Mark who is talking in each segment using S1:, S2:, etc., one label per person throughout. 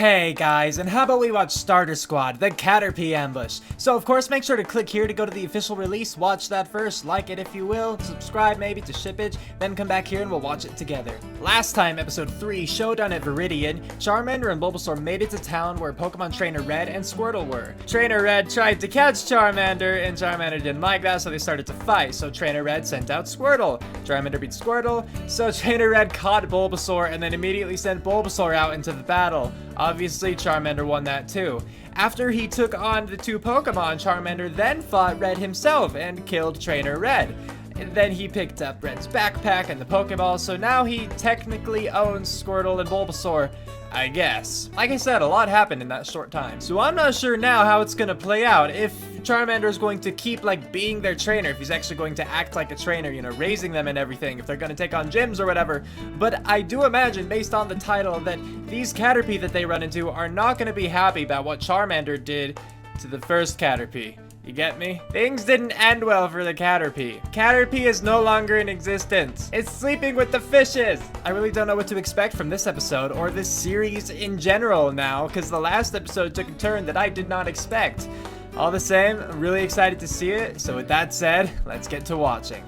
S1: Okay guys, and how about we watch Starter Squad, the Caterpie Ambush. So of course make sure to click here to go to the official release, watch that first, like it if you will, subscribe maybe to Shippage, then come back here and we'll watch it together. Last time, episode 3, Showdown at Viridian, Charmander and Bulbasaur made it to town where Pokemon Trainer Red and Squirtle were. Trainer Red tried to catch Charmander, and Charmander didn't like that, so they started to fight, so Trainer Red sent out Squirtle. Charmander beat Squirtle, so Trainer Red caught Bulbasaur and then immediately sent Bulbasaur out into the battle. Obviously, Charmander won that too. After he took on the two Pokemon, Charmander then fought Red himself and killed Trainer Red. And then he picked up Red's backpack and the Pokeball, so now he technically owns Squirtle and Bulbasaur, I guess. Like I said, a lot happened in that short time. So I'm not sure now how it's gonna play out. If Charmander is going to keep like being their trainer, if he's actually going to act like a trainer, you know, raising them and everything, if they're gonna take on gyms or whatever. But I do imagine, based on the title, that these Caterpie that they run into are not gonna be happy about what Charmander did to the first Caterpie. You get me? Things didn't end well for the Caterpie. Caterpie is no longer in existence. It's sleeping with the fishes. I really don't know what to expect from this episode or this series in general now, because the last episode took a turn that I did not expect. All the same, I'm really excited to see it. So with that said, let's get to watching.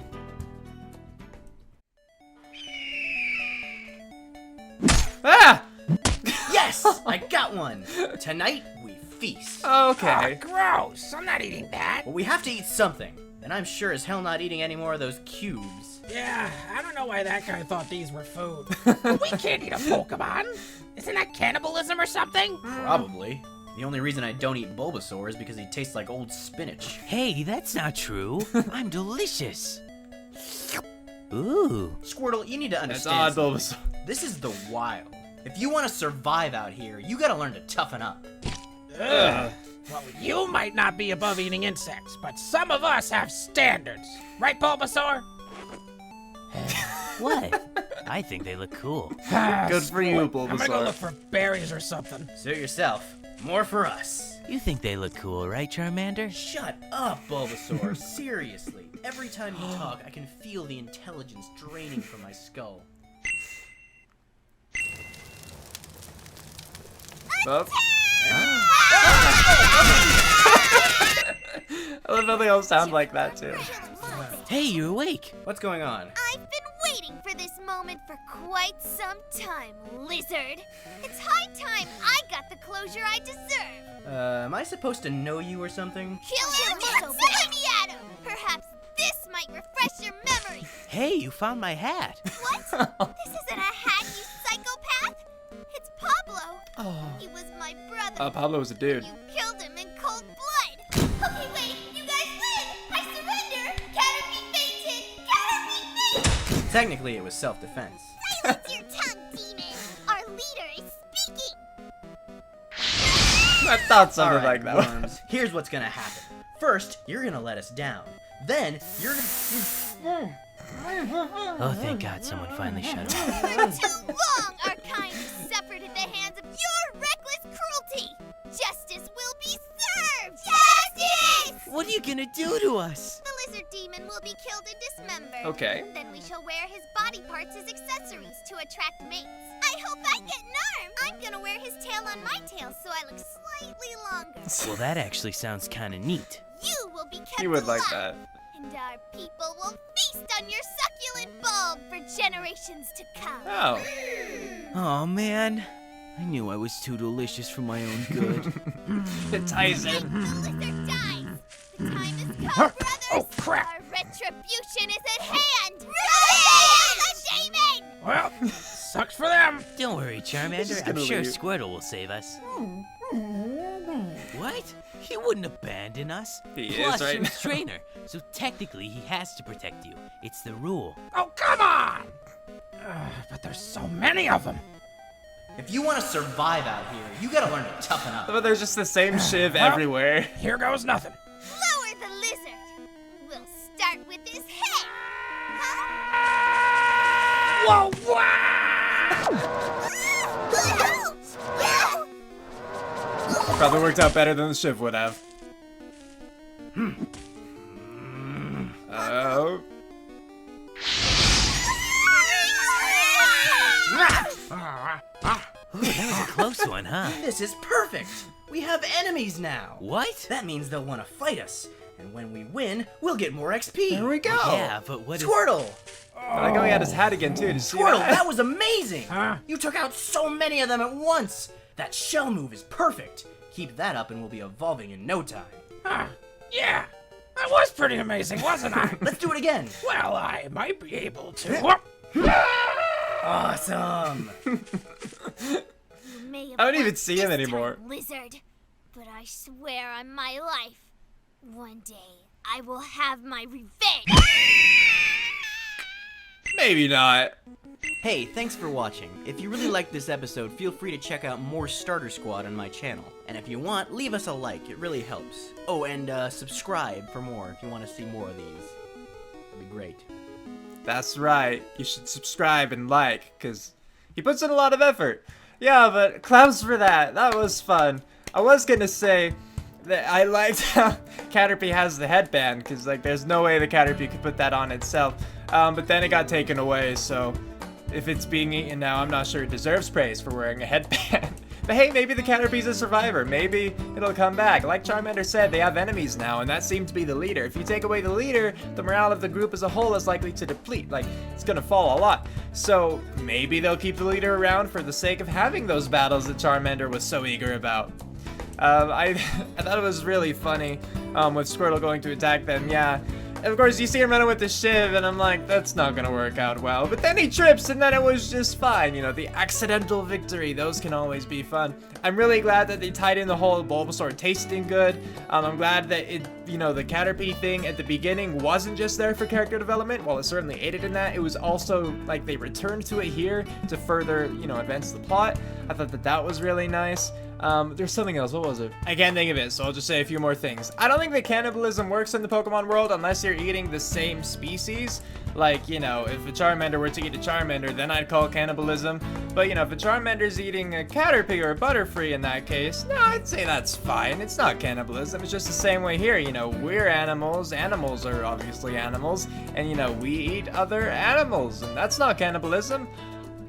S1: Ah!
S2: Yes! I got one! Tonight, we feast.
S1: Okay.
S3: Gross! I'm not eating that.
S2: Well, we have to eat something. And I'm sure as hell not eating any more of those cubes.
S3: Yeah, I don't know why that guy thought these were food. But we can't eat a Pokemon. Isn't that cannibalism or something?
S2: Probably. The only reason I don't eat Bulbasaur is because he tastes like old spinach.
S4: Hey, that's not true. I'm delicious. Ooh.
S2: Squirtle, you need to
S1: That's
S2: understand.
S1: odd,
S2: something.
S1: Bulbasaur.
S2: This is the wild. If you want to survive out here, you gotta learn to toughen up.
S3: Ugh. Well, you might not be above eating insects, but some of us have standards. Right, Bulbasaur?
S4: What? I think they look cool.
S1: Good for you,
S3: I'm gonna go
S1: Bulbasaur.
S3: look for berries or something.
S2: Suit yourself. More for us.
S4: You think they look cool, right, Charmander?
S2: Shut up, Bulbasaur. Seriously. Every time you talk, I can feel the intelligence draining from my skull.
S1: Up. I love how they all sound like that too.
S4: Hey, you're awake.
S2: What's going on?
S5: I've been waiting for this moment for quite some time, Lizard. It's high time I got the closure I deserve.
S2: Am I supposed to know you or something?
S5: Kill your muscle, baby Adam. Perhaps this might refresh your memory.
S4: Hey, you found my hat.
S5: What? This isn't a hat, you psychopath. It's Pablo.
S1: Oh.
S5: He was my brother.
S1: Pablo was a dude.
S5: You killed him in cold blood. Okay, wait. You guys win. I surrender. Caterpie fainted. Caterpie fainted.
S2: Technically, it was self-defense.
S5: Silence your tongue, demon. Our leader is speaking.
S1: I thought something
S2: Alright,
S1: like that.
S2: worms. Here's what's gonna happen. First, you're gonna let us down. Then, you're gonna...
S4: Oh, thank God someone finally shut up.
S5: For too long, our kind has suffered at the hands of your reckless cruelty. Justice will be served. Justice!
S4: What are you gonna do to us?
S5: The lizard demon will be killed and dismembered.
S1: Okay.
S5: Then we shall wear his body parts as accessories to attract mates. I hope I get an arm. I'm gonna wear his tail on my tail so I look slightly longer.
S4: Well, that actually sounds kinda neat.
S5: You will be kept
S1: You would like
S5: alive,
S1: that.
S5: and our people will feast on your succulent bulb for generations to come.
S1: Oh.
S4: Oh, man. I knew I was too delicious for my own good.
S1: It ties
S5: The
S1: in.
S5: lizard dies. The time has come, brothers.
S3: Oh, crap.
S5: Our retribution is at hand. Release the demon!
S3: Well, sucks for them.
S4: Don't worry,
S1: He's
S4: Charmander.
S1: just
S4: I'm
S1: gonna
S4: sure
S1: leave.
S4: Squirtle will save us. What? He wouldn't abandon us.
S1: He
S4: Plus,
S1: is right
S4: you're
S1: now.
S4: his trainer, so technically he has to protect you. It's the rule.
S3: Oh, come on! But there's so many of them.
S2: If you want to survive out here, you gotta learn to toughen up.
S1: But there's just the same shiv
S3: Well-
S1: everywhere.
S3: Here goes nothing.
S5: Lower the lizard. We'll start with his head. Huh?
S3: Whoa, wow!
S1: Probably worked out better than the shiv would have. Oh.
S4: Ooh, that was a close one, huh?
S2: This is perfect! We have enemies now!
S4: What?
S2: That means they'll want to fight us. And when we win, we'll get more XP.
S1: There we go.
S4: Yeah, but what if...
S2: Squirtle!
S1: I like how he had his hat again too. To see
S2: Squirtle,
S1: that?
S2: that was amazing!
S3: Huh?
S2: You took out so many of them at once! That shell move is perfect! Keep that up and we'll be evolving in no time.
S3: Huh. Yeah, that was pretty amazing, wasn't I?
S2: Let's do it again!
S3: Well, I might be able to.
S2: Awesome!
S5: You may have
S1: I don't even
S5: won
S1: see him
S5: this
S1: anymore.
S5: time, Lizard, but I swear on my life, one day I will have my revenge.
S1: Maybe not.
S2: Hey, thanks for watching. If you really liked this episode, feel free to check out more Starter Squad on my channel. And if you want, leave us a like, it really helps. Oh, and subscribe for more if you want to see more of these. That'd be great.
S1: That's right. You should subscribe and like, because he puts in a lot of effort. Yeah, but claps for that. That was fun. I was going to say that I liked how Caterpie has the headband, because like there's no way the Caterpie could put that on itself. But then it got taken away, so if it's being eaten now, I'm not sure it deserves praise for wearing a headband. But hey, maybe the Caterpie's a survivor. Maybe it'll come back. Like Charmander said, they have enemies now, and that seemed to be the leader. If you take away the leader, the morale of the group as a whole is likely to deplete. Like, it's gonna fall a lot. So maybe they'll keep the leader around for the sake of having those battles that Charmander was so eager about. I thought it was really funny with Squirtle going to attack them. Yeah. Of course, you see him running with the shiv, and I'm like, that's not gonna work out well. But then he trips, and then it was just fine. You know, the accidental victory, those can always be fun. I'm really glad that they tied in the whole Bulbasaur tasting good. I'm glad that it, you know, the Caterpie thing at the beginning wasn't just there for character development. While it certainly aided in that, it was also like they returned to it here to further, you know, advance the plot. I thought that that was really nice. There's something else. What was it? I can't think of it, so I'll just say a few more things. I don't think that cannibalism works in the Pokemon world unless you're eating the same species. Like, you know, if a Charmander were to eat a Charmander, then I'd call cannibalism. But, you know, if a Charmander's eating a Caterpie or a Butterfree in that case, no, I'd say that's fine. It's not cannibalism. It's just the same way here. You know, we're animals. Animals are obviously animals. And, you know, we eat other animals. And that's not cannibalism.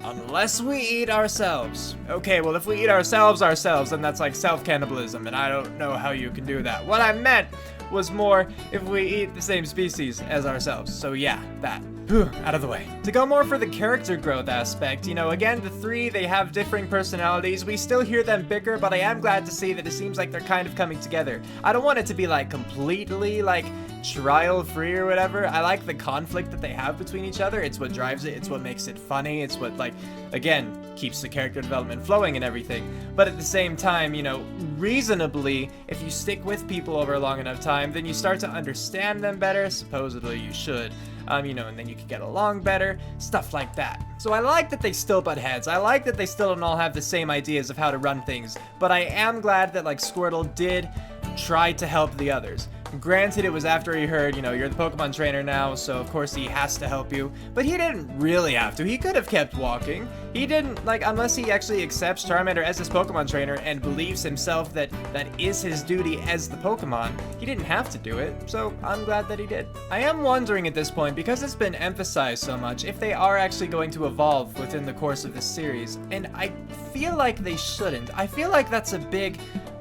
S1: Unless we eat ourselves. Okay, well, if we eat ourselves, then that's like self-cannibalism, and I don't know how you can do that. What I meant was more if we eat the same species as ourselves. So yeah, that. Whew, out of the way. To go more for the character growth aspect, you know, again, the three, they have differing personalities. We still hear them bicker, but I am glad to see that it seems like they're kind of coming together. I don't want it to be like completely like trial-free or whatever. I like the conflict that they have between each other. It's what drives it. It's what makes it funny. It's what, like, again, keeps the character development flowing and everything. But at the same time, you know, reasonably, if you stick with people over a long enough time, then you start to understand them better. Supposedly you should. You know, and then you can get along better, stuff like that. So I like that they still butt heads. I like that they still don't all have the same ideas of how to run things. But I am glad that, like, Squirtle did try to help the others. Granted, it was after he heard, you know, you're the Pokemon trainer now, so of course he has to help you. But he didn't really have to. He could have kept walking. He didn't, like, unless he actually accepts Charmander as his Pokemon trainer and believes himself that that is his duty as the Pokemon, he didn't have to do it. So I'm glad that he did. I am wondering at this point, because it's been emphasized so much, if they are actually going to evolve within the course of this series. And I feel like they shouldn't. I feel like that's a big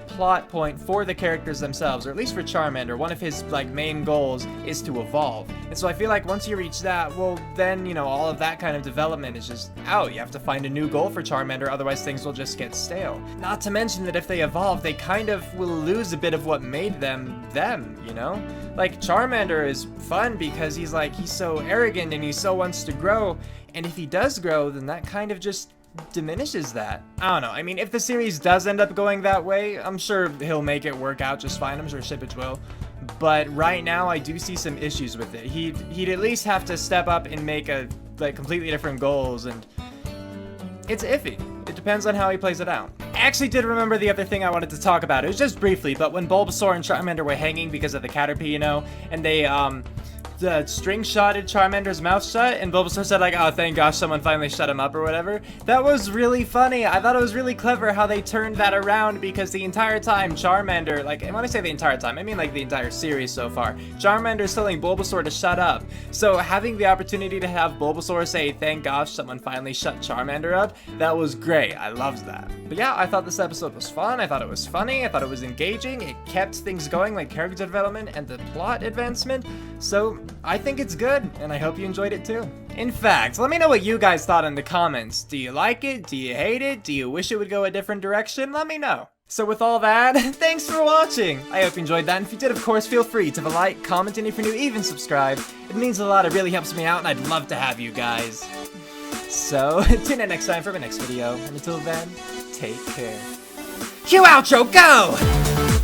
S1: plot point for the characters themselves, or at least for Charmander. One of his like main goals is to evolve, and so I feel like once you reach that, well then, you know, all of that kind of development is just out. You have to find a new goal for Charmander, otherwise things will just get stale. Not to mention that if they evolve, they kind of will lose a bit of what made them, you know? Like, Charmander is fun because he's so arrogant and he so wants to grow, and if he does grow, then that kind of just diminishes that. I don't know. I mean, if the series does end up going that way, I'm sure he'll make it work out just fine. I'm sure Shippage will. But right now, I do see some issues with it. He'd at least have to step up and make a like completely different goals, and it's iffy. It depends on how he plays it out. I actually did remember the other thing I wanted to talk about. It was just briefly, but when Bulbasaur and Charmander were hanging because of the Caterpie, you know, and they string-shotted Charmander's mouth shut, and Bulbasaur said like, oh, thank gosh, someone finally shut him up or whatever. That was really funny. I thought it was really clever how they turned that around, because the entire time Charmander, like, and when I say the entire time, I mean like the entire series so far, Charmander's telling Bulbasaur to shut up. So having the opportunity to have Bulbasaur say, thank gosh, someone finally shut Charmander up, that was great. I loved that. But yeah, I thought this episode was fun. I thought it was funny. I thought it was engaging. It kept things going, like character development and the plot advancement. So I think it's good, and I hope you enjoyed it too. In fact, let me know what you guys thought in the comments. Do you like it? Do you hate it? Do you wish it would go a different direction? Let me know. So with all that, thanks for watching! I hope you enjoyed that, and if you did, of course, feel free to like, comment, and if you're new, even subscribe. It means a lot, it really helps me out, and I'd love to have you guys. So, tune in next time for my next video, and until then, take care. Cue outro, go!